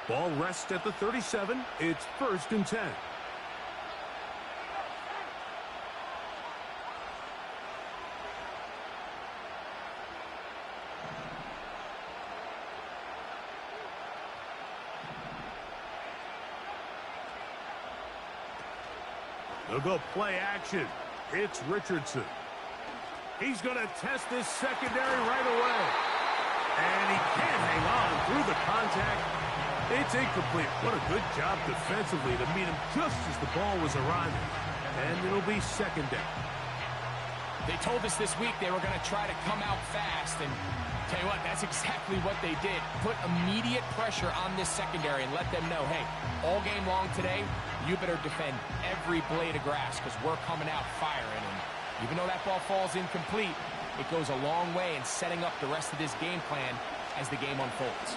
Ball rests at the 37. It's 1st and 10. They'll go play action. It's Richardson. He's going to test this secondary right away. And he can't hang on through the contact. It's incomplete. What a good job defensively to meet him just as the ball was arriving. And it'll be 2nd down. They told us this week they were going to try to come out fast. And tell you what, that's exactly what they did. Put immediate pressure on this secondary and let them know, hey, all game long today, you better defend every blade of grass because we're coming out firing. And even though that ball falls incomplete, it goes a long way in setting up the rest of this game plan as the game unfolds.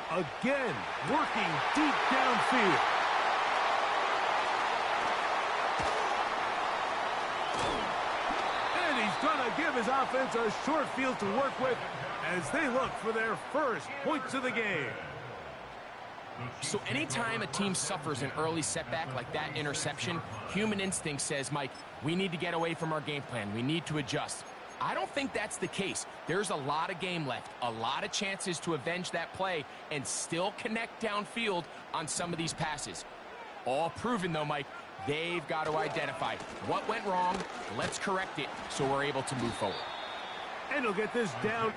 Again, working deep downfield. And he's going to give his offense a short field to work with as they look for their first points of the game. So anytime a team suffers an early setback like that interception, human instinct says, Mike, we need to get away from our game plan. We need to adjust. I don't think that's the case. There's a lot of game left, a lot of chances to avenge that play and still connect downfield on some of these passes. All proven, though, Mike, they've got to identify what went wrong, let's correct it so we're able to move forward. And he'll get this down.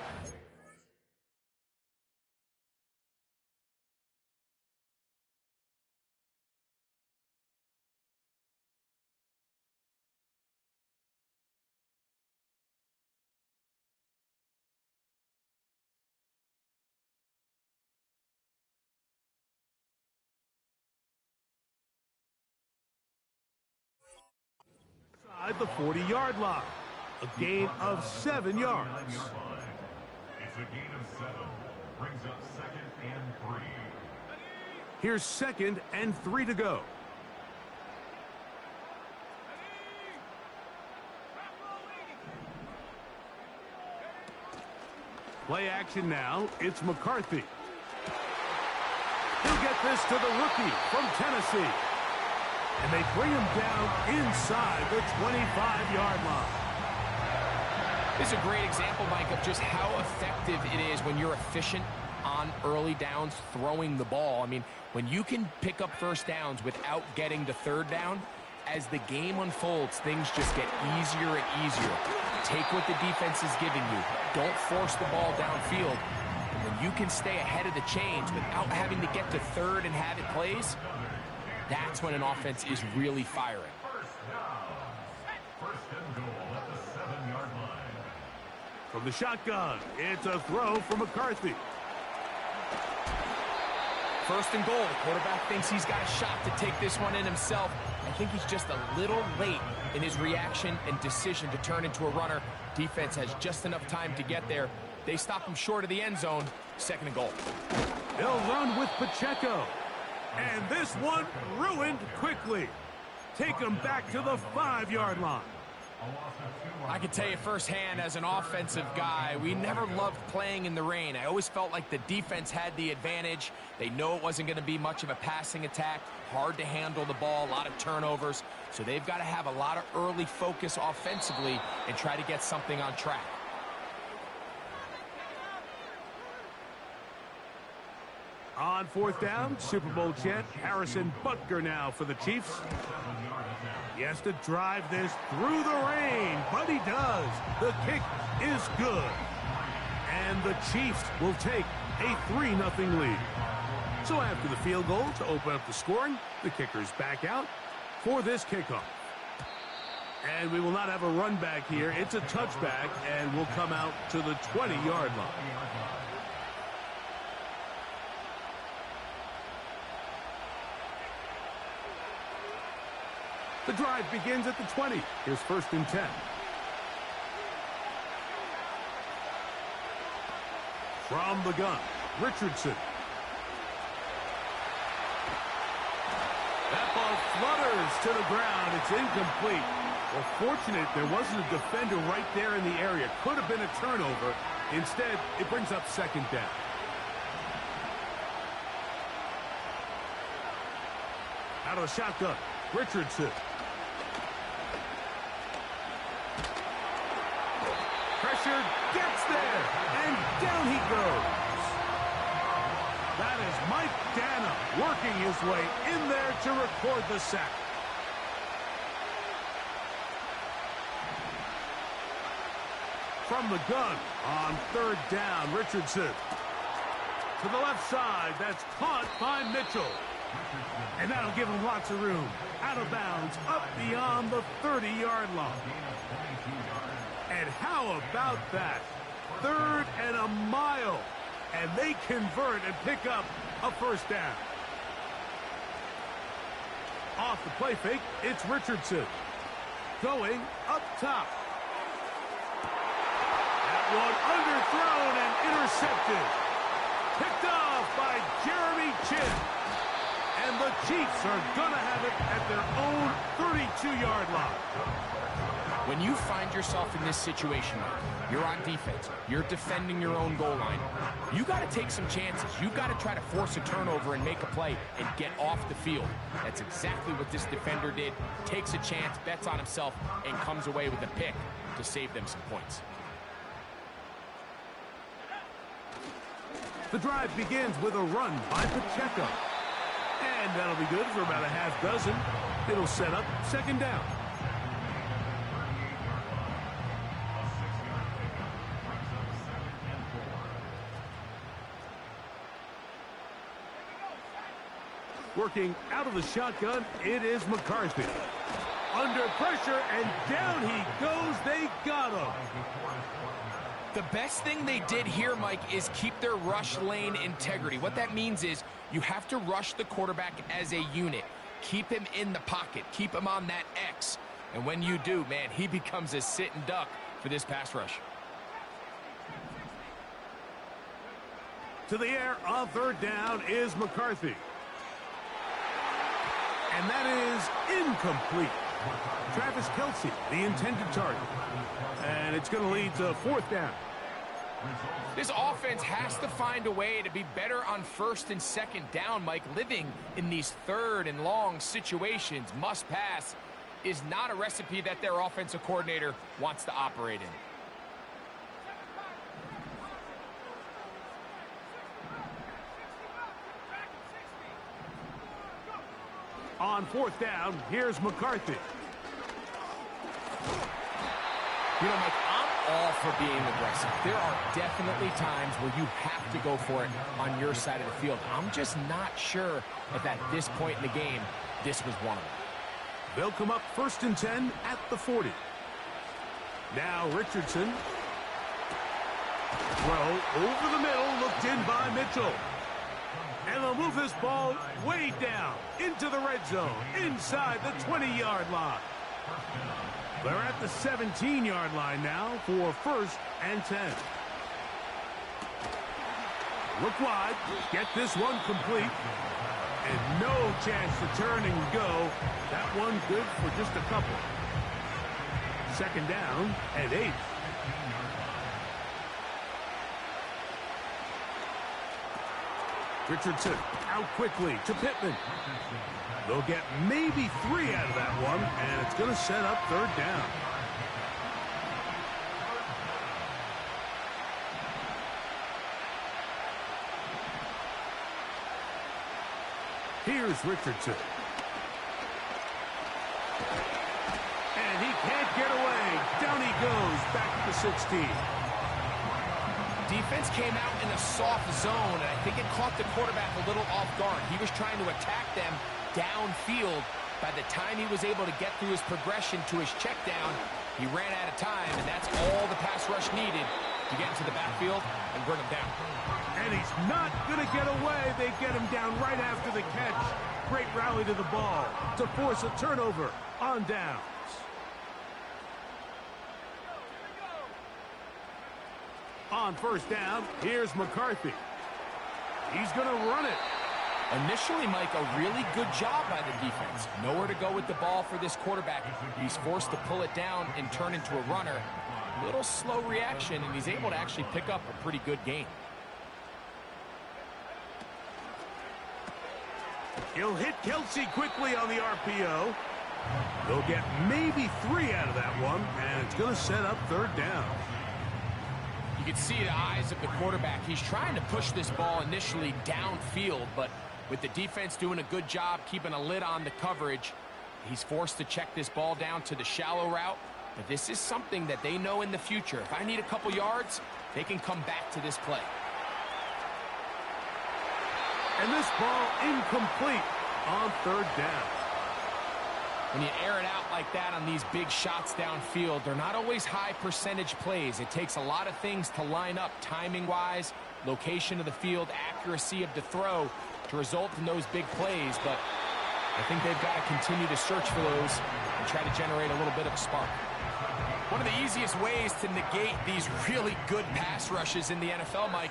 At the 40-yard line. A gain of 7 yards. It's a gain of 7. Brings up 2nd and 3. Here's 2nd and 3 to go. Play action now. It's McCarthy. He'll get this to the rookie from Tennessee. And they bring him down inside the 25-yard line. This is a great example, Mike, of just how effective it is when you're efficient on early downs throwing the ball. I mean, when you can pick up 1st downs without getting the 3rd down, as the game unfolds, things just get easier and easier. Take what the defense is giving you. Don't force the ball downfield. And when you can stay ahead of the chains without having to get to 3rd and have it plays, that's when an offense is really firing. First and goal at the 7-yard line. From the shotgun, it's a throw from McCarthy. 1st and goal. Quarterback thinks he's got a shot to take this one in himself. I think he's just a little late in his reaction and decision to turn into a runner. Defense has just enough time to get there. They stop him short of the end zone. 2nd and goal. They'll run with Pacheco. And this one ruined quickly. Take him back to the 5-yard line. I can tell you firsthand as an offensive guy, we never loved playing in the rain. I always felt like the defense had the advantage. They know it wasn't going to be much of a passing attack. Hard to handle the ball, a lot of turnovers. So they've got to have a lot of early focus offensively and try to get something on track. On 4th down, Super Bowl champ Harrison Butker now for the Chiefs. He has to drive this through the rain, but he does. The kick is good. And the Chiefs will take a 3-0 lead. So after the field goal to open up the scoring, the kicker's back out for this kickoff. And we will not have a run back here. It's a touchback, and will come out to the 20-yard line. The drive begins at the 20. Here's 1st and 10. From the gun, Richardson. That ball flutters to the ground. It's incomplete. Well, fortunate there wasn't a defender right there in the area. Could have been a turnover. Instead, it brings up 2nd down. Out of the shotgun, Richardson. Pressure gets there, and down he goes. That is Mike Dana working his way in there to record the sack. From the gun on third down, Richardson. To the left side, that's caught by Mitchell. And that'll give him lots of room. Out of bounds, up beyond the 30-yard line. And how about that? 3rd and a mile. And they convert and pick up a first down. Off the play fake, it's Richardson. Going up top. That one underthrown and intercepted. Picked off by Jeremy Chin. And the Chiefs are going to have it at their own 32-yard line. When you find yourself in this situation, you're on defense, you're defending your own goal line, you got to take some chances. You got to try to force a turnover and make a play and get off the field. That's exactly what this defender did. Takes a chance, bets on himself, and comes away with a pick to save them some points. The drive begins with a run by Pacheco. And that'll be good for about a half dozen. It'll set up second down. Working out of the shotgun, it is McCarthy. Under pressure, and down he goes. They got him. The best thing they did here, Mike, is keep their rush lane integrity. What that means is you have to rush the quarterback as a unit. Keep him in the pocket. Keep him on that X. And when you do, man, he becomes a sit-and duck for this pass rush. To the air on third down is McCarthy. And that is incomplete. Travis Kelce, the intended target. And it's going to lead to fourth down. This offense has to find a way to be better on first and second down, Mike. Living in these third and long situations, must pass, is not a recipe that their offensive coordinator wants to operate in. On fourth down, here's McCarthy. You know, Mike, I'm all for being aggressive. There are definitely times where you have to go for it on your side of the field. I'm just not sure if at this point in the game, this was one of them. They'll come up 1st and 10 at the 40. Now Richardson. Throw over the middle, looked in by Mitchell. And they'll move this ball way down into the red zone, inside the 20-yard line. They're at the 17-yard line now for 1st and 10. Look wide, get this one complete. And no chance to turn and go. That one good for just a couple. Second down and 8. Richardson out quickly to Pittman. They'll get maybe 3 out of that one, and it's going to set up third down. Here's Richardson. And he can't get away. Down he goes, back to the 16. Defense came out in a soft zone, and I think it caught the quarterback a little off guard. He was trying to attack them downfield. By the time he was able to get through his progression to his check down, he ran out of time, and that's all the pass rush needed to get into the backfield and bring him down. And he's not going to get away. They get him down right after the catch. Great rally to the ball to force a turnover on downs. On first down, here's McCarthy. He's going to run it. Initially, Mike, a really good job by the defense. Nowhere to go with the ball for this quarterback. He's forced to pull it down and turn into a runner. A little slow reaction, and he's able to actually pick up a pretty good gain. He'll hit Kelsey quickly on the RPO. They'll get maybe 3 out of that one, and it's going to set up third down. You can see the eyes of the quarterback. He's trying to push this ball initially downfield, but with the defense doing a good job keeping a lid on the coverage, he's forced to check this ball down to the shallow route. But this is something that they know in the future. If I need a couple yards, they can come back to this play. And this ball incomplete on third down. When you air it out like that on these big shots downfield, they're not always high percentage plays. It takes a lot of things to line up timing-wise, location of the field, accuracy of the throw to result in those big plays. But I think they've got to continue to search for those and try to generate a little bit of a spark. One of the easiest ways to negate these really good pass rushes in the NFL, Mike,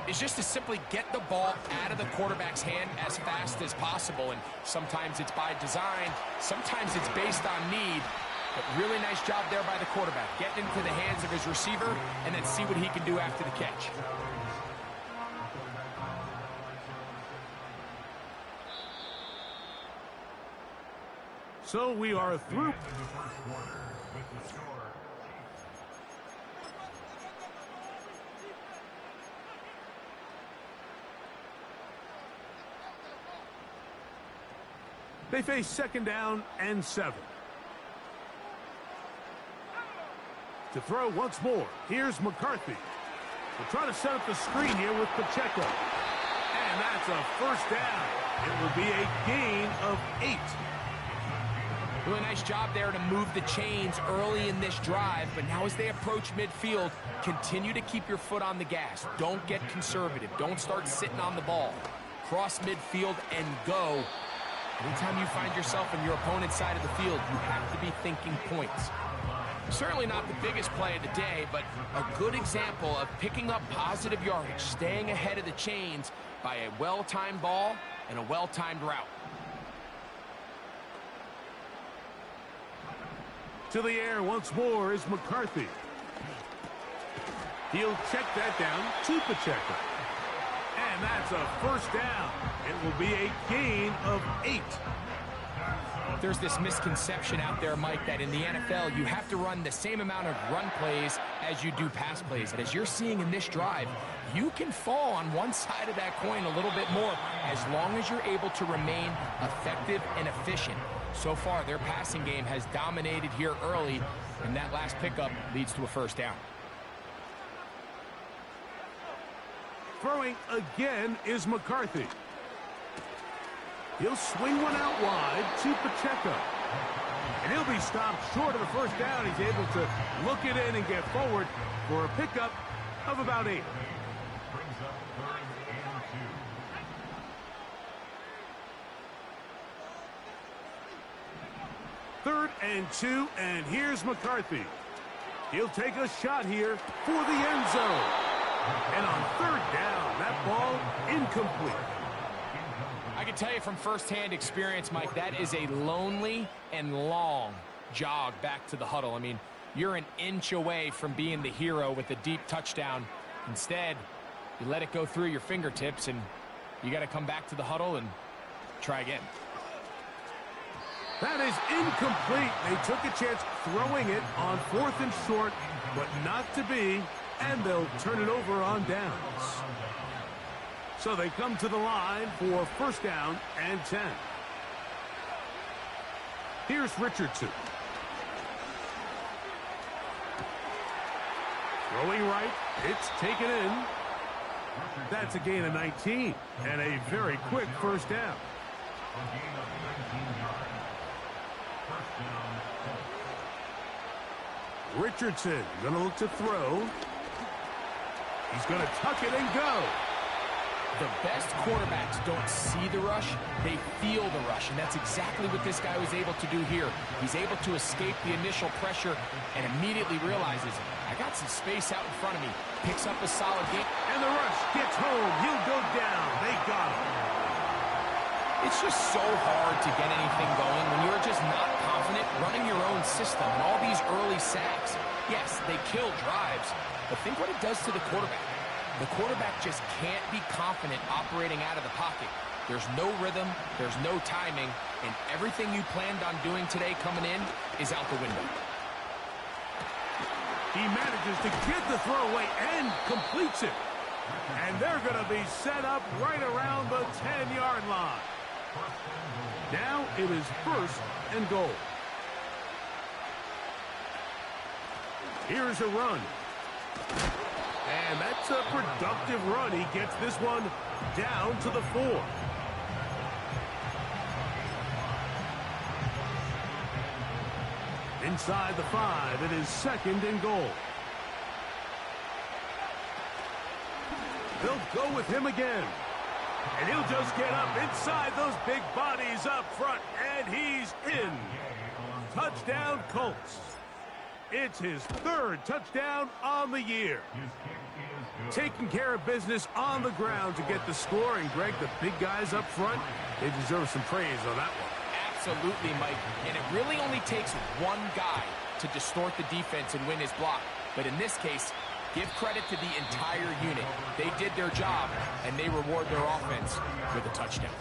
is just to simply get the ball out of the quarterback's hand as fast as possible. And sometimes it's by design, sometimes it's based on need. But really nice job there by the quarterback, getting into the hands of his receiver and then see what he can do after the catch. So we are through. They face second down and 7. To throw once more, here's McCarthy. We'll try to set up the screen here with Pacheco. And that's a first down. It will be a gain of 8. Really nice job there to move the chains early in this drive, but now as they approach midfield, continue to keep your foot on the gas. Don't get conservative. Don't start sitting on the ball. Cross midfield and go. Anytime you find yourself on your opponent's side of the field, you have to be thinking points. Certainly not the biggest play of the day, but a good example of picking up positive yardage, staying ahead of the chains by a well-timed ball and a well-timed route. To the air once more is McCarthy. He'll check that down to Pacheco. And that's a first down. It will be a gain of 8. There's this misconception out there, Mike, that in the NFL you have to run the same amount of run plays as you do pass plays. And as you're seeing in this drive, you can fall on one side of that coin a little bit more as long as you're able to remain effective and efficient. So far, their passing game has dominated here early, and that last pickup leads to a first down. Throwing again is McCarthy. He'll swing one out wide to Pacheco. And he'll be stopped short of the first down. He's able to look it in and get forward for a pickup of about 8. Brings up third and 2. 3rd and 2, and here's McCarthy. He'll take a shot here for the end zone. And on 3rd down, that ball incomplete. I can tell you from firsthand experience, Mike, that is a lonely and long jog back to the huddle. I mean, you're an inch away from being the hero with a deep touchdown. Instead, you let it go through your fingertips, and you got to come back to the huddle and try again. That is incomplete. They took a chance throwing it on 4th and short, but not to be, and they'll turn it over on downs. So they come to the line for first down and 10. Here's Richardson. Throwing right, it's taken in. That's a gain of 19, and a very quick first down. A gain of 19 yards. First down. Richardson going to look to throw. He's going to tuck it and go. The best quarterbacks don't see the rush, they feel the rush, and that's exactly what this guy was able to do here. He's able to escape the initial pressure and immediately realizes, I got some space out in front of me, picks up a solid game. And the rush gets home. He'll go down. They got him. It's just so hard to get anything going when you're just not confident running your own system. And all these early sacks, yes, they kill drives, but think what it does to the quarterback. The quarterback just can't be confident operating out of the pocket. There's no rhythm, there's no timing, and everything you planned on doing today coming in is out the window. He manages to get the throwaway and completes it. And they're going to be set up right around the 10-yard line. Now it is 1st and goal. Here's a run. And that's a productive run. He gets this one down to the 4. Inside the 5, it is 2nd and goal. They'll go with him again. And he'll just get up inside those big bodies up front. And he's in. Touchdown, Colts. It's his 3rd touchdown on the year. Taking care of business on the ground to get the score. And, Greg, the big guys up front, they deserve some praise on that one. Absolutely, Mike. And it really only takes one guy to distort the defense and win his block. But in this case, give credit to the entire unit. They did their job, and they reward their offense with a touchdown.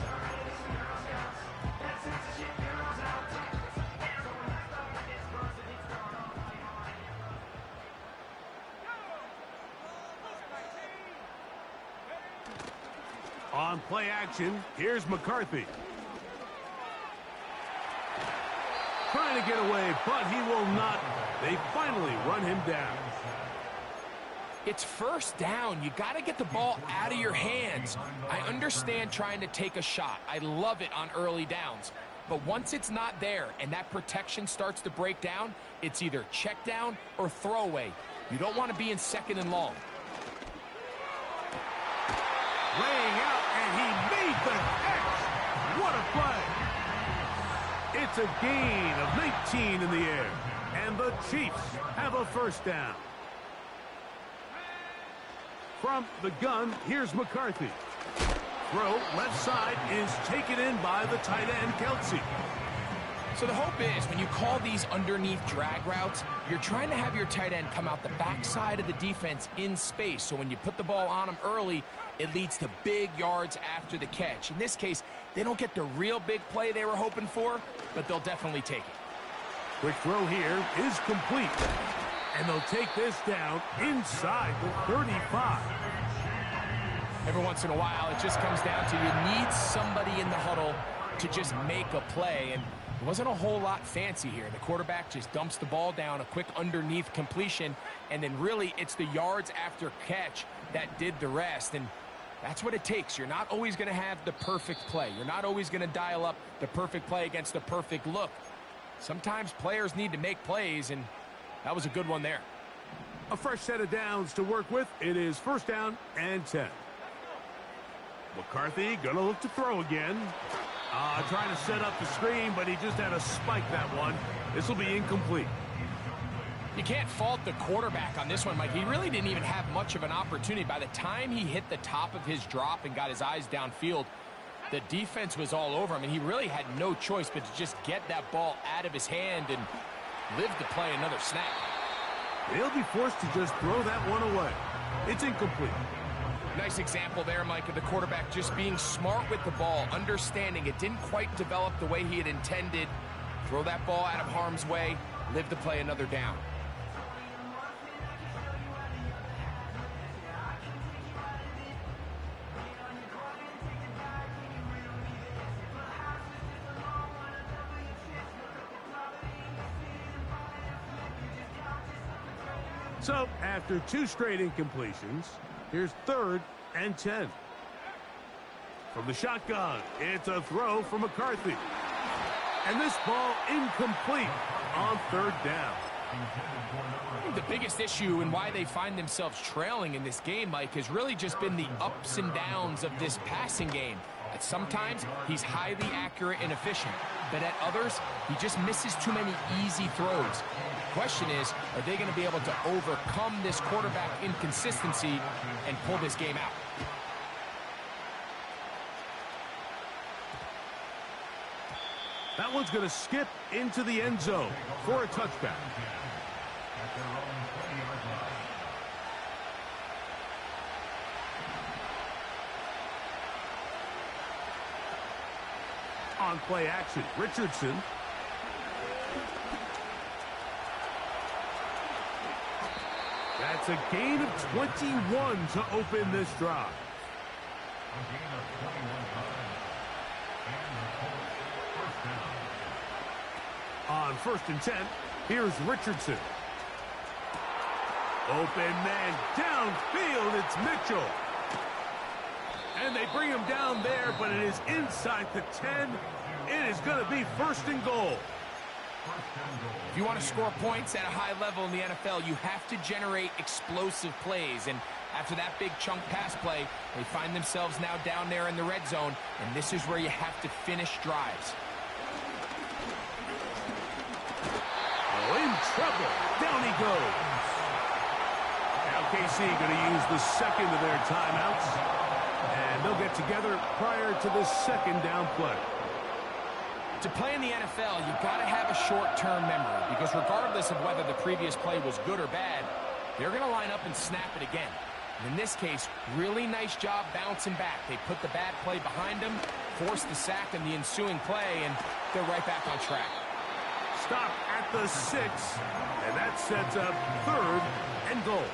On play action, here's McCarthy. Trying to get away, but he will not. They finally run him down. It's 1st down. You got to get the ball out of your hands. I understand trying to take a shot. I love it on early downs. But once it's not there and that protection starts to break down, it's either check down or throwaway. You don't want to be in 2nd and long. Laying out, and he made the catch. What a play. It's a gain of 19 in the air. And the Chiefs have a 1st down. From the gun, here's McCarthy. Throw left side is taken in by the tight end, Kelsey. So the hope is when you call these underneath drag routes, you're trying to have your tight end come out the backside of the defense in space. So when you put the ball on him early, it leads to big yards after the catch. In this case, they don't get the real big play they were hoping for, but they'll definitely take it. Quick throw here is complete. And they'll take this down inside the 35. Every once in a while, it just comes down to you need somebody in the huddle to just make a play. And it wasn't a whole lot fancy here. The quarterback just dumps the ball down, a quick underneath completion, and then really it's the yards after catch that did the rest. And that's what it takes. You're not always going to have the perfect play. You're not always going to dial up the perfect play against the perfect look. Sometimes players need to make plays, and that was a good one there. A fresh set of downs to work with. It is 1st down and 10. McCarthy going to look to throw again. Trying to set up the screen, but he just had to spike that one. This will be incomplete. You can't fault the quarterback on this one, Mike. He really didn't even have much of an opportunity. By the time he hit the top of his drop and got his eyes downfield, the defense was all over him, and he really had no choice but to just get that ball out of his hand and live to play another snap. They'll be forced to just throw that one away. It's incomplete. Nice example there, Mike, of the quarterback just being smart with the ball, understanding it didn't quite develop the way he had intended. Throw that ball out of harm's way, live to play another down. So, after 2 straight incompletions, here's 3rd and 10. From the shotgun, it's a throw from McCarthy. And this ball incomplete on 3rd down. The biggest issue and why they find themselves trailing in this game, Mike, has really just been the ups and downs of this passing game. At sometimes, he's highly accurate and efficient, but at others, he just misses too many easy throws. The question is, are they going to be able to overcome this quarterback inconsistency and pull this game out? That one's going to skip into the end zone for a touchback. On play action, Richardson. That's a gain of 21 to open this drive. A gain of 21 yards. And the first down. On 1st and 10, here's Richardson. Open man downfield, it's Mitchell. And they bring him down there, but it is inside the 10. It is going to be 1st and goal. If you want to score points at a high level in the NFL, you have to generate explosive plays. And after that big chunk pass play, they find themselves now down there in the red zone, and this is where you have to finish drives. Oh, in trouble. Down he goes. Now KC going to use the second of their timeouts, and they'll get together prior to the 2nd down play. To play in the NFL, you've got to have a short-term memory, because regardless of whether the previous play was good or bad, they're going to line up and snap it again. And in this case, really nice job bouncing back. They put the bad play behind them, forced the sack in the ensuing play, and they're right back on track. Stop at the 6, and that sets up 3rd and goal.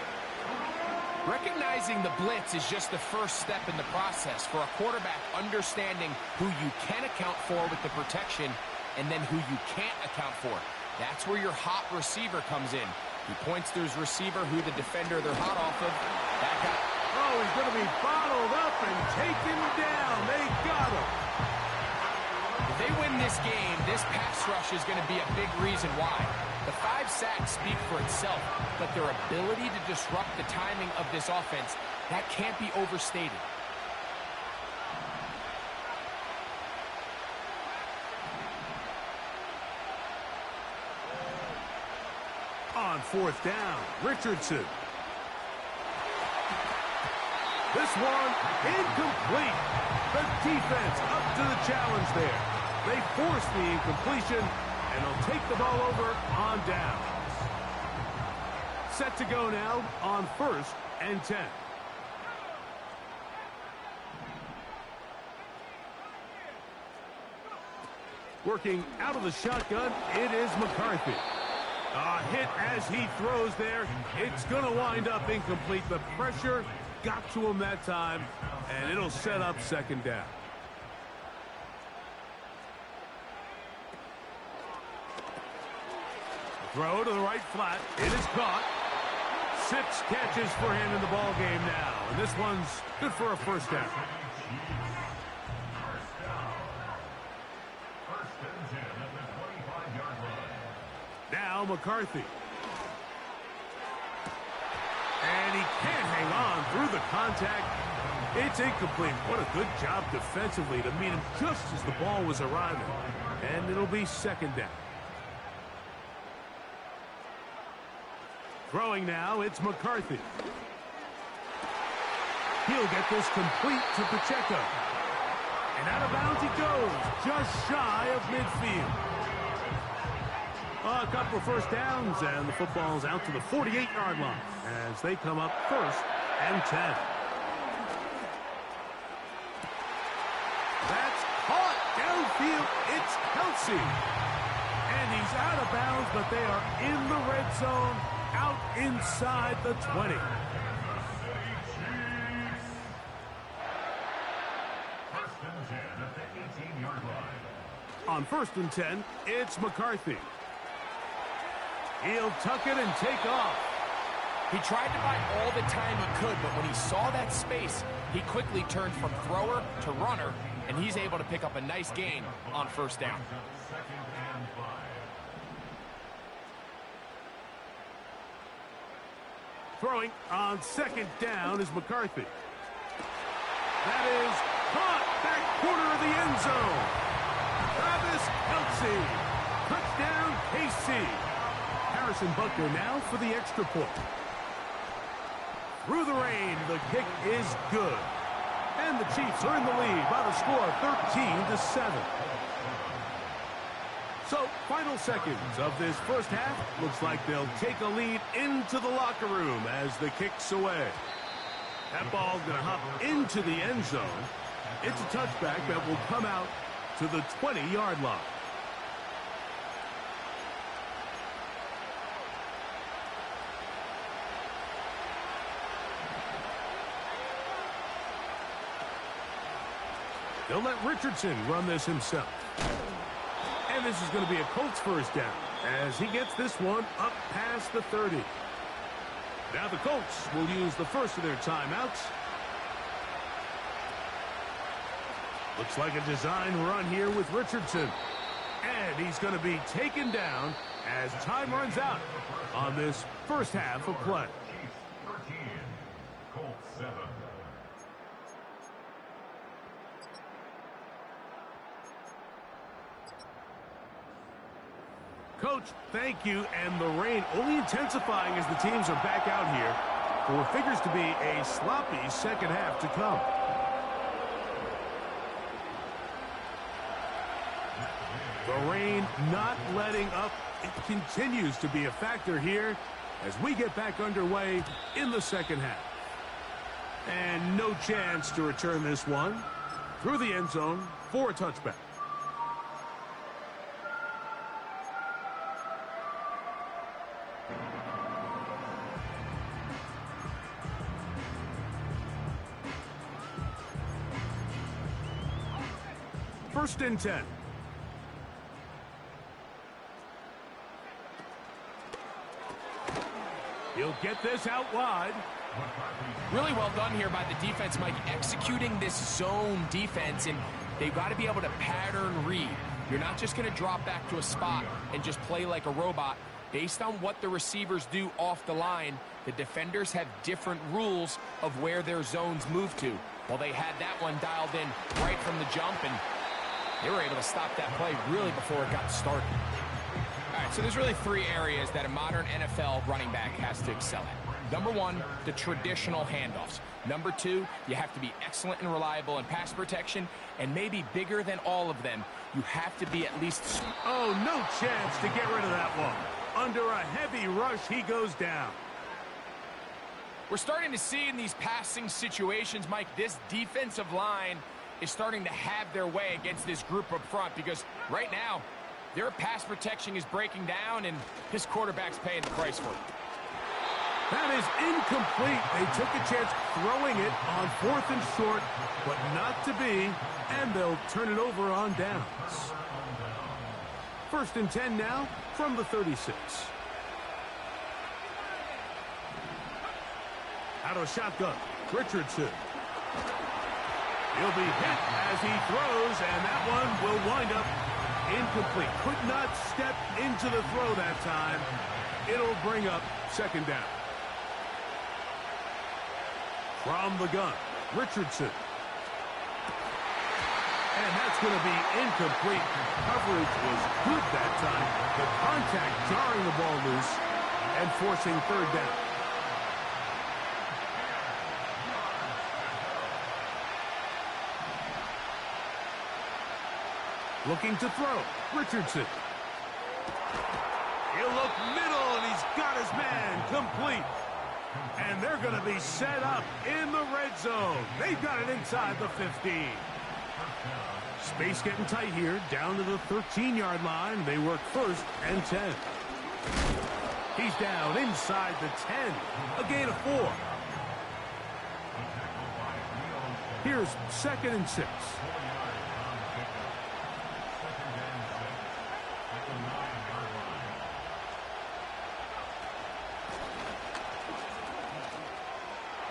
Recognizing the blitz is just the first step in the process for a quarterback understanding who you can account for with the protection and then who you can't account for. That's where your hot receiver comes in. He points to his receiver, who the defender they're hot off of. Back up. Oh, he's going to be bottled up and taken down. They got him. If they win this game, this pass rush is going to be a big reason why. The 5 sacks speak for itself, but their ability to disrupt the timing of this offense, that can't be overstated. On 4th down, Richardson. This one incomplete. The defense up to the challenge there. They force the incompletion, and they'll take the ball over on down. Set to go now on 1st and 10. Working out of the shotgun, it is McCarthy. A hit as he throws there. It's going to wind up incomplete. The pressure got to him that time, and it'll set up 2nd down. Throw to the right flat. It is caught. 6 catches for him in the ball game now. And this one's good for a 1st down. Now McCarthy. And he can't hang on through the contact. It's incomplete. What a good job defensively to meet him just as the ball was arriving. And it'll be 2nd down. Throwing now, it's McCarthy. He'll get this complete to Pacheco. And out of bounds he goes, just shy of midfield. A couple of 1st downs, and the football's out to the 48-yard line as they come up 1st and 10. That's caught downfield. It's Kelsey. And he's out of bounds, but they are in the red zone, out inside the 20. On 1st and 10, it's McCarthy. He'll tuck it and take off. He tried to buy all the time he could, but when he saw that space, he quickly turned from thrower to runner, and he's able to pick up a nice gain on 1st down. Throwing on 2nd down is McCarthy. That is caught back corner of the end zone. Travis Kelsey. Touchdown, KC. Harrison Butker now for the extra point. Through the rain, the kick is good. And the Chiefs are in the lead by the score of 13-7. So, final seconds of this 1st half. Looks like they'll take a lead into the locker room as the kick's away. That ball's going to hop into the end zone. It's a touchback that will come out to the 20-yard line. They'll let Richardson run this himself. And this is going to be a Colts first down as he gets this one up past the 30. Now the Colts will use the first of their timeouts. Looks like a design run here with Richardson. And he's going to be taken down as time runs out on this first half of play. Chiefs 13, Colts 7. Coach, thank you. And the rain only intensifying as the teams are back out here for what figures to be a sloppy second half to come. The rain not letting up. It continues to be a factor here as we get back underway in the second half. And no chance to return this one through the end zone for a touchback. First and 10. He'll get this out wide. Really well done here by the defense, Mike, executing this zone defense, and they've got to be able to pattern read. You're not just going to drop back to a spot and just play like a robot. Based on what the receivers do off the line, the defenders have different rules of where their zones move to. Well, they had that one dialed in right from the jump, and they were able to stop that play really before it got started. All right, so there's really three areas that a modern NFL running back has to excel at. Number one, the traditional handoffs. Number two, you have to be excellent and reliable in pass protection. And maybe bigger than all of them, you have to be at least... Oh, no chance to get rid of that one. Under a heavy rush, he goes down. We're starting to see in these passing situations, Mike, this defensive line is starting to have their way against this group up front because right now, their pass protection is breaking down, and this quarterback's paying the price for it. That is incomplete. They took a chance throwing it on 4th and short, but not to be, and they'll turn it over on downs. First and 10 now from the 36. Out of a shotgun, Richardson. He'll be hit as he throws, and that one will wind up incomplete. Could not step into the throw that time. It'll bring up second down. From the gun, Richardson. And that's going to be incomplete. Coverage was good that time. The contact jarring the ball loose and forcing third down. Looking to throw, Richardson. He'll look middle, and he's got his man complete. And they're going to be set up in the red zone. They've got it inside the 15. Space getting tight here, down to the 13-yard line. They work first and 10. He's down inside the 10. A gain of 4. Here's second and 6.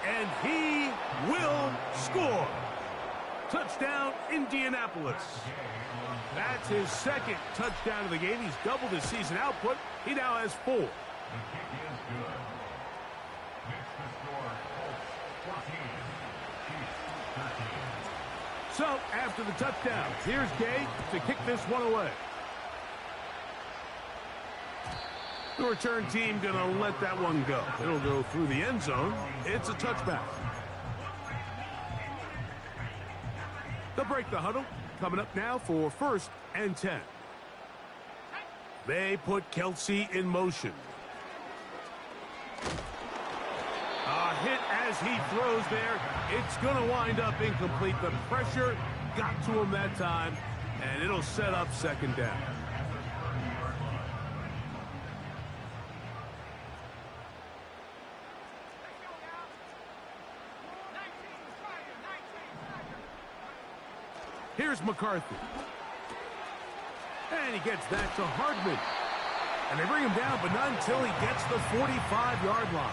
And he will score. Touchdown, Indianapolis. That's his second touchdown of the game. He's doubled his season output. He now has 4. The kick is good. Makes the score Colts 14, Chiefs 13. So, after the touchdown, here's Gay to kick this one away. The return team going to let that one go. It'll go through the end zone. It's a touchback. They'll break the huddle. Coming up now for first and 10. They put Kelsey in motion. A hit as he throws there. It's going to wind up incomplete. The pressure got to him that time, And it'll set up second down. Here's McCarthy. And he gets that to Hardman. And they bring him down, but not until he gets the 45-yard line.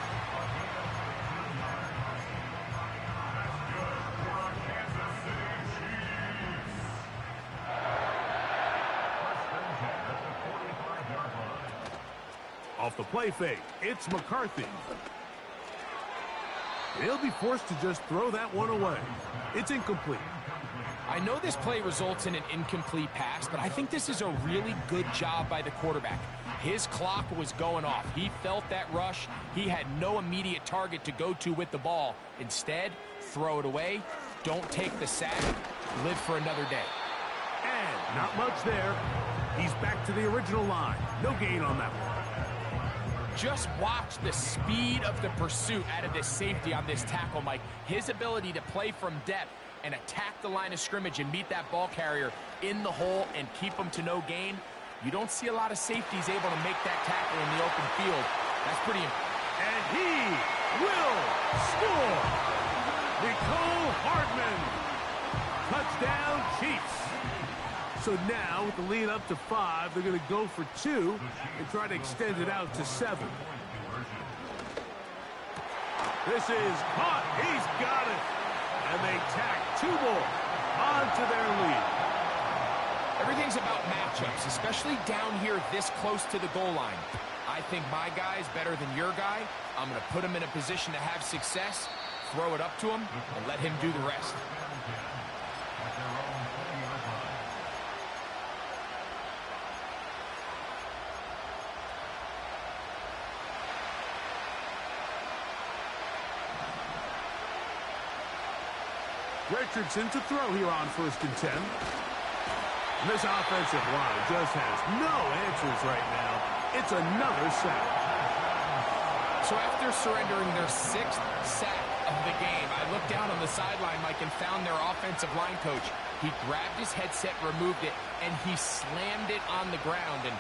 Off the play fake, it's McCarthy. He'll be forced to just throw that one away. It's incomplete. I know this play results in an incomplete pass, but I think this is a really good job by the quarterback. His clock was going off. He felt that rush. He had no immediate target to go to with the ball. Instead, throw it away. Don't take the sack. Live for another day. And not much there. He's back to the original line. No gain on that one. Just watch the speed of the pursuit out of this safety on this tackle, Mike. His ability to play from depth and attack the line of scrimmage and meet that ball carrier in the hole and keep him to no gain. You don't see a lot of safeties able to make that tackle in the open field. That's pretty important. And he will score. Nicole Hardman. Touchdown, Chiefs. So now, with the lead up to 5, they're going to go for 2 and try to extend it out to 7. This is caught. He's got it. And they tack 2 more onto their lead. Everything's about matchups, especially down here this close to the goal line. I think my guy's better than your guy. I'm going to put him in a position to have success, throw it up to him, and let him do the rest. Richardson to throw here on 1st and 10. And this offensive line just has no answers right now. It's another sack. So after surrendering their 6th sack of the game, I looked down on the sideline, Mike, and found their offensive line coach. He grabbed his headset, removed it, and he slammed it on the ground. And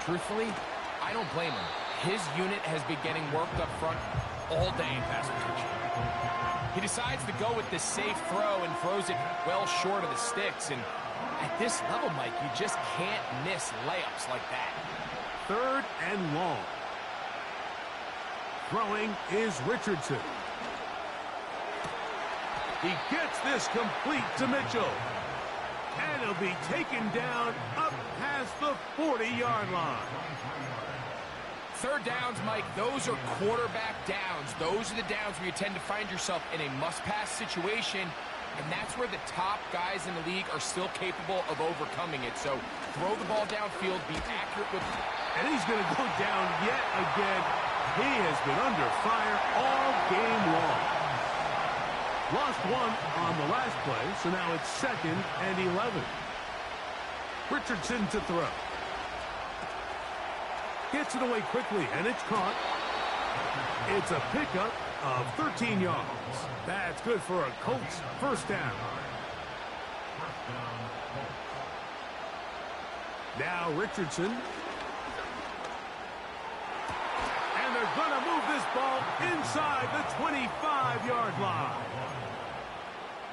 truthfully, I don't blame him. His unit has been getting worked up front all day in pass protection. He decides to go with this safe throw and throws it well short of the sticks. And at this level, Mike, you just can't miss layups like that. 3rd and long. Throwing is Richardson. He gets this complete to Mitchell. And he'll be taken down up past the 40-yard line. 3rd downs, Mike, those are quarterback downs. Those are the downs where you tend to find yourself in a must-pass situation, and that's where the top guys in the league are still capable of overcoming it. So throw the ball downfield, be accurate with it. And he's going to go down yet again. He has been under fire all game long. Lost 1 on the last play, so now it's 2nd and 11. Richardson to throw. Gets it away quickly, and it's caught. It's a pickup of 13 yards. That's good for a Colts 1st down. Now Richardson. And they're going to move this ball inside the 25-yard line.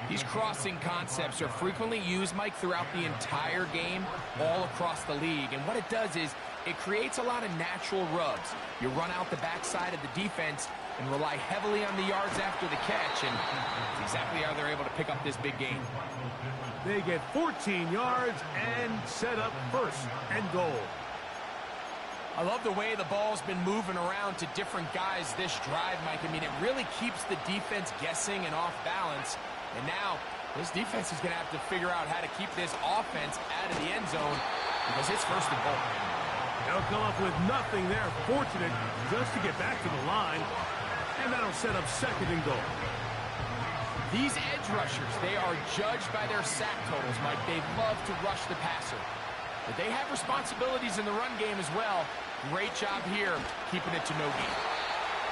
These crossing concepts are frequently used, Mike, throughout the entire game, all across the league. And what it does is it creates a lot of natural rubs. You run out the backside of the defense and rely heavily on the yards after the catch, and that's exactly how they're able to pick up this big gain. They get 14 yards and set up 1st and goal. I love the way the ball's been moving around to different guys this drive, Mike. I mean, it really keeps the defense guessing and off balance. And now, this defense is going to have to figure out how to keep this offense out of the end zone because it's 1st and goal. They'll come up with nothing there. Fortunate just to get back to the line. And that'll set up 2nd and goal. These edge rushers, they are judged by their sack totals, Mike. They love to rush the passer. But they have responsibilities in the run game as well. Great job here, keeping it to no gain.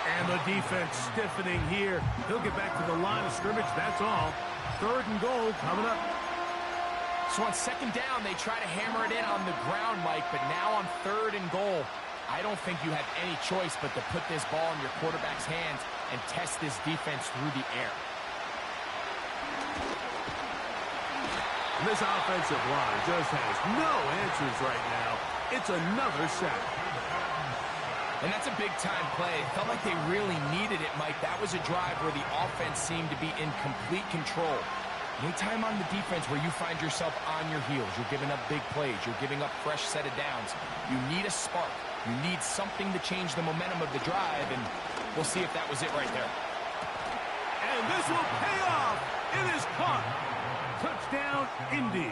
And the defense stiffening here. He'll get back to the line of scrimmage, that's all. 3rd and goal coming up. So on second down, they try to hammer it in on the ground, Mike, but now on 3rd and goal, I don't think you have any choice but to put this ball in your quarterback's hands and test this defense through the air. This offensive line just has no answers right now. It's another sack. And that's a big-time play. It felt like they really needed it, Mike. That was a drive where the offense seemed to be in complete control. Anytime on the defense where you find yourself on your heels, you're giving up big plays, you're giving up fresh set of downs, you need a spark. You need something to change the momentum of the drive, and we'll see if that was it right there. And this will pay off. It is caught. Touchdown, Indy.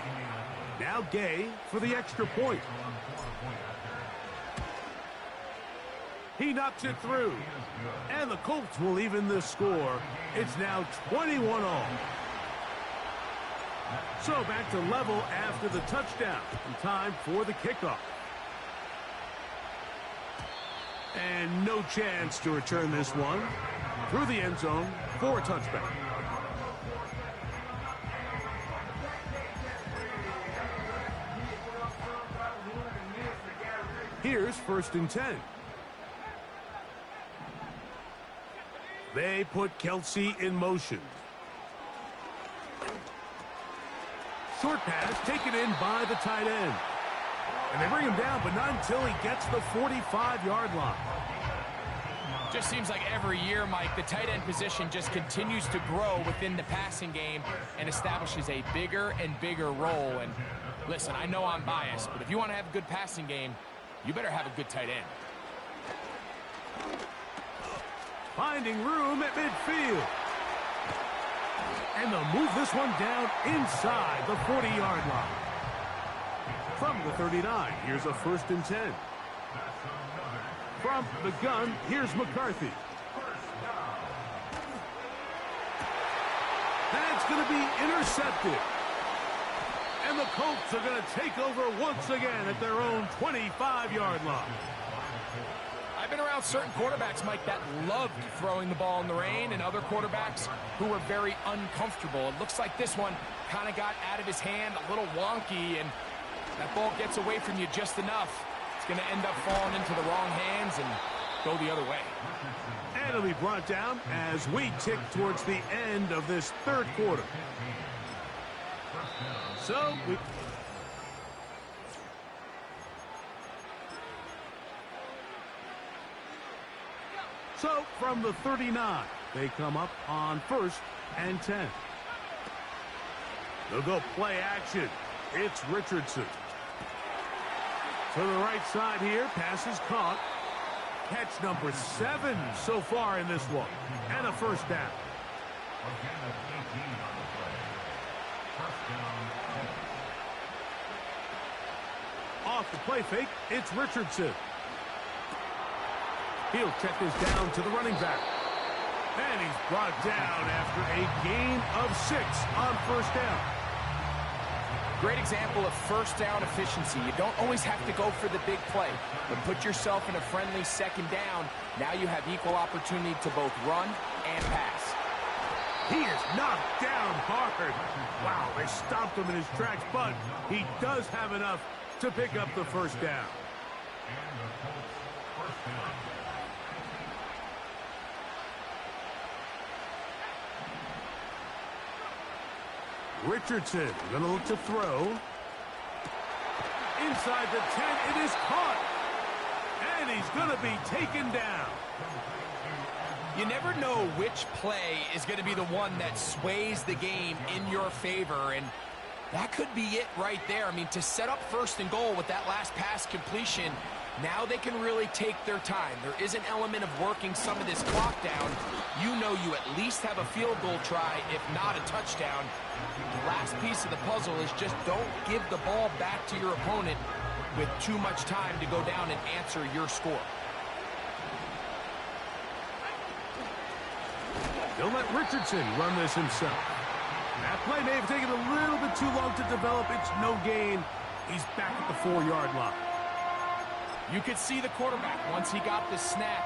Now Gay for the extra point. He knocks it through. And the Colts will even the score. It's now 21-all. So back to level after the touchdown. And time for the kickoff. And no chance to return this one. Through the end zone for a touchback. Here's 1st and 10. They put Kelsey in motion. Short pass taken in by the tight end. And they bring him down, but not until he gets the 45-yard line. Just seems like every year, Mike, the tight end position just continues to grow within the passing game and establishes a bigger and bigger role. And listen, I know I'm biased, but if you want to have a good passing game, you better have a good tight end. Finding room at midfield. And they'll move this one down inside the 40-yard line. From the 39, here's a 1st and 10. From the gun, here's McCarthy. That's going to be intercepted. And the Colts are going to take over once again at their own 25-yard line. I've been around certain quarterbacks, Mike, that loved throwing the ball in the rain, and other quarterbacks who were very uncomfortable. It looks like this one kind of got out of his hand, a little wonky, and that ball gets away from you just enough. It's going to end up falling into the wrong hands and go the other way. And it'll be brought down as we tick towards the end of this 3rd quarter. So from the 39, they come up on 1st and 10. They'll go play action. It's Richardson. To the right side here, pass is caught. Catch number 7 so far in this one. And a 1st down. Off the play fake, it's Richardson. He'll check this down to the running back. And he's brought down after a gain of 6 on 1st down. Great example of 1st down efficiency. You don't always have to go for the big play, but put yourself in a friendly 2nd down. Now you have equal opportunity to both run and pass. He is knocked down hard. Wow, they stopped him in his tracks, but he does have enough to pick up the 1st down. Richardson going to look to throw. Inside the 10, it is caught. And he's going to be taken down. You never know which play is going to be the one that sways the game in your favor, and that could be it right there. I mean, to set up 1st and goal with that last pass completion, now they can really take their time. There is an element of working some of this clock down. You know you at least have a field goal try, if not a touchdown. The last piece of the puzzle is just don't give the ball back to your opponent with too much time to go down and answer your score. They'll let Richardson run this himself. That play may have taken a little bit too long to develop. It's no gain. He's back at the 4-yard line. You could see the quarterback, once he got the snap,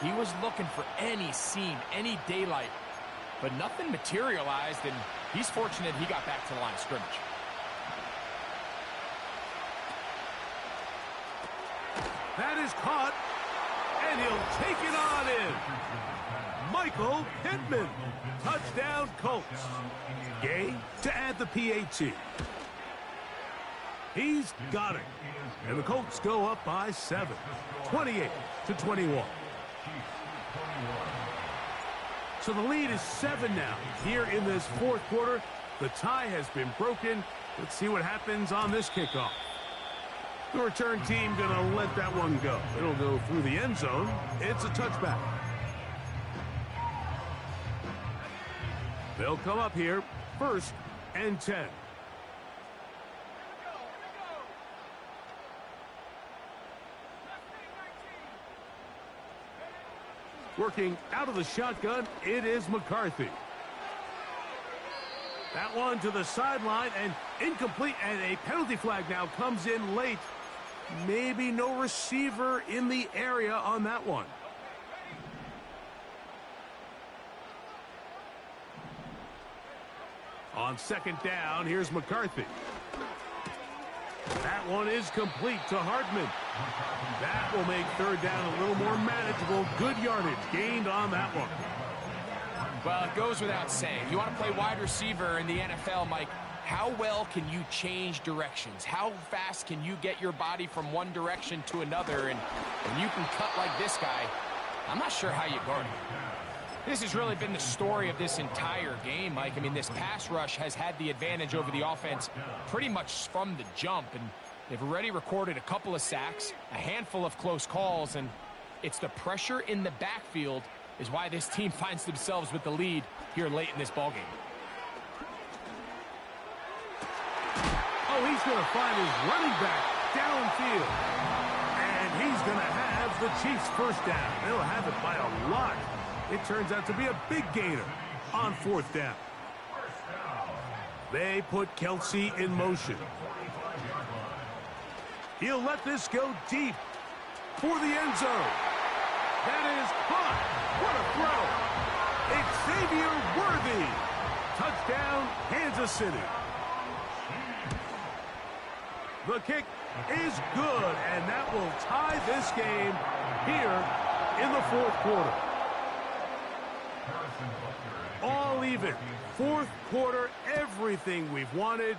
he was looking for any seam, any daylight. But nothing materialized, and he's fortunate he got back to the line of scrimmage. That is caught, and he'll take it on in. Michael Pittman. Touchdown, Colts. Gay to add the PAT. He's got it. And the Colts go up by 7, 28-21. So the lead is 7 now. Here in this fourth quarter, the tie has been broken. Let's see what happens on this kickoff. The return team going to let that one go. It'll go through the end zone. It's a touchback. They'll come up here, 1st and 10. Working out of the shotgun, it is McCarthy. That one to the sideline and incomplete, and a penalty flag now comes in late. Maybe no receiver in the area on that one. On 2nd down, here's McCarthy. That one is complete to Hardman. That will make 3rd down a little more manageable. Good yardage gained on that one. Well, it goes without saying. If you want to play wide receiver in the NFL, Mike, how well can you change directions? How fast can you get your body from one direction to another? And when you can cut like this guy, I'm not sure how you guard him. This has really been the story of this entire game, Mike. I mean, this pass rush has had the advantage over the offense pretty much from the jump, and they've already recorded a couple of sacks, a handful of close calls, and it's the pressure in the backfield is why this team finds themselves with the lead here late in this ballgame. Oh, he's going to find his running back downfield, and he's going to have the Chiefs' 1st down. They'll have it by a lot. It turns out to be a big gainer on 4th down. They put Kelsey in motion. He'll let this go deep for the end zone. That is caught. What a throw. Xavier Worthy. Touchdown, Kansas City. The kick is good, and that will tie this game here in the 4th quarter. All even. 4th quarter, everything we've wanted.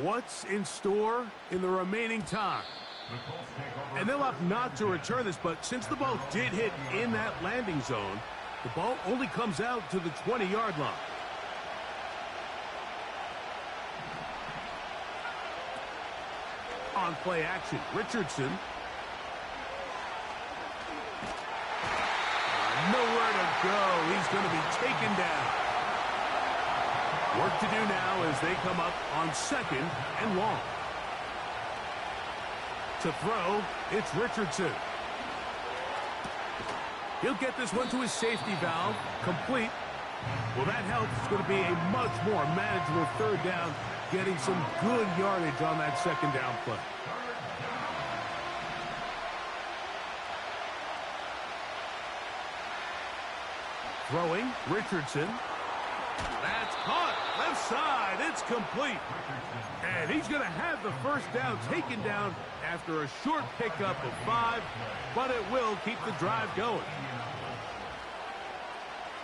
What's in store in the remaining time? And they'll opt not to return this, but since the ball did hit in that landing zone, the ball only comes out to the 20-yard line. On play action, Richardson. Nowhere to go. He's going to be taken down. Work to do now as they come up on 2nd and long. To throw, it's Richardson. He'll get this one to his safety valve. Complete. Well, that helps. It's going to be a much more manageable 3rd down, getting some good yardage on that 2nd down play. Throwing, Richardson. That's caught. Left side. It's complete. And he's going to have the 1st down taken down after a short pickup of 5, but it will keep the drive going.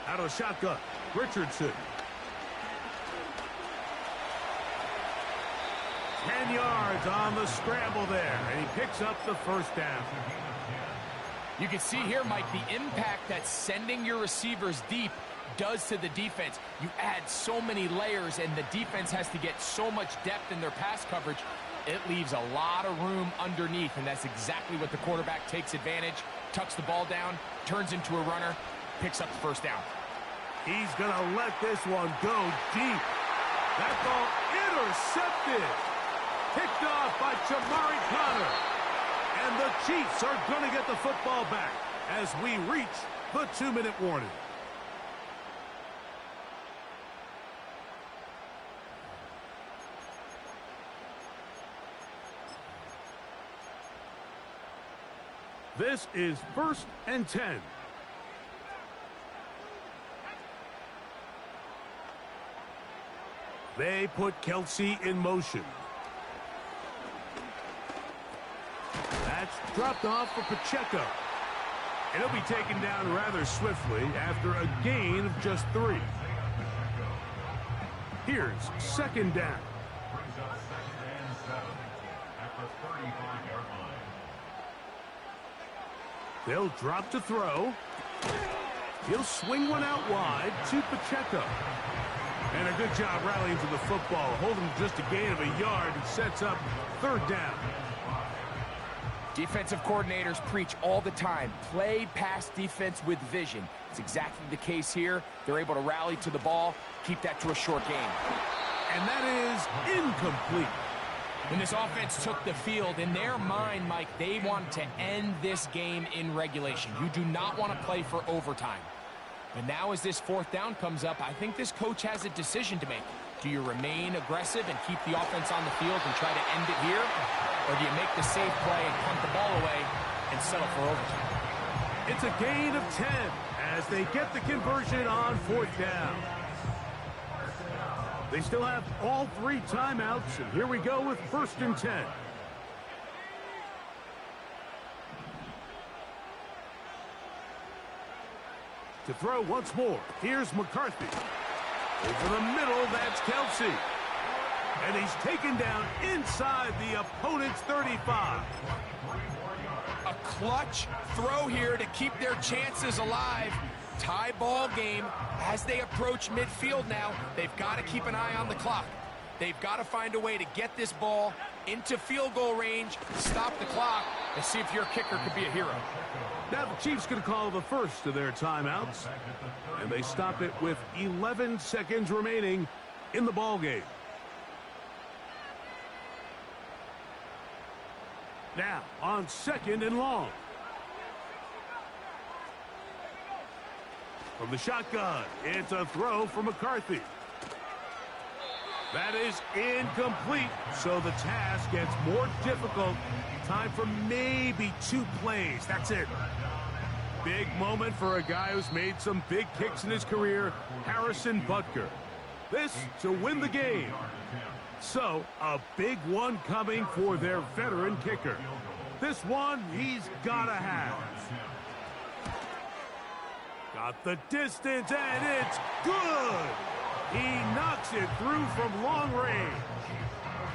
Out of the shotgun, Richardson. 10 yards on the scramble there, and he picks up the 1st down. You can see here, Mike, the impact that sending your receivers deep does to the defense. You add so many layers, and the defense has to get so much depth in their pass coverage. It leaves a lot of room underneath, and that's exactly what the quarterback takes advantage, tucks the ball down, turns into a runner, picks up the 1st down. He's going to let this one go deep. That ball intercepted. Picked off by Jamari Connor. And the Chiefs are going to get the football back as we reach the 2-minute warning. This is 1st and 10. They put Kelsey in motion. That's dropped off for Pacheco. And he'll be taken down rather swiftly after a gain of just 3. Here's second down. Brings up 2nd and 7 at the 35-yard line. They'll drop to throw. He'll swing one out wide to Pacheco. And a good job rallying to the football, holding just a gain of a yard and sets up third down. Defensive coordinators preach all the time, play pass defense with vision. It's exactly the case here. They're able to rally to the ball, keep that to a short game. And that is incomplete. When this offense took the field, in their mind, Mike, they wanted to end this game in regulation. You do not want to play for overtime. But now as this fourth down comes up, I think this coach has a decision to make. Do you remain aggressive and keep the offense on the field and try to end it here? Or do you make the safe play and punt the ball away and settle for overtime? It's a gain of 10 as they get the conversion on fourth down. They still have all 3 timeouts, and here we go with 1st and 10. To throw once more, here's McCarthy. Over the middle, that's Kelsey. And he's taken down inside the opponent's 35. A clutch throw here to keep their chances alive. Tie ball game as they approach midfield now. They've got to keep an eye on the clock. They've got to find a way to get this ball into field goal range, stop the clock, and see if your kicker could be a hero. Now the Chiefs going to call the first of their timeouts, and they stop it with 11 seconds remaining in the ball game. Now on 2nd and long. From the shotgun, it's a throw for McCarthy. That is incomplete, so the task gets more difficult. Time for maybe 2 plays. That's it. Big moment for a guy who's made some big kicks in his career, Harrison Butker. This to win the game. So, a big one coming for their veteran kicker. This one he's got to have. Got the distance, and it's good. He knocks it through from long range.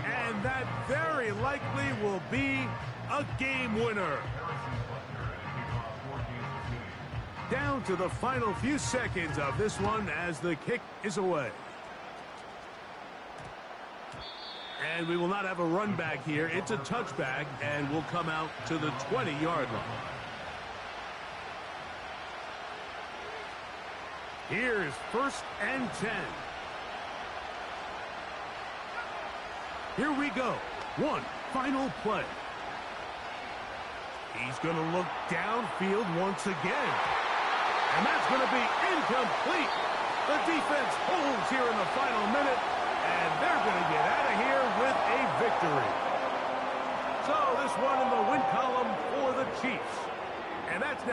And that very likely will be a game winner. Down to the final few seconds of this one as the kick is away. And we will not have a run back here. It's a touchback and will come out to the 20-yard line. Here's 1st and 10. Here we go. One final play. He's going to look downfield once again. And that's going to be incomplete. The defense holds here in the final minute, and they're going to get out of here with a victory. So this one in the win column for the Chiefs. And that's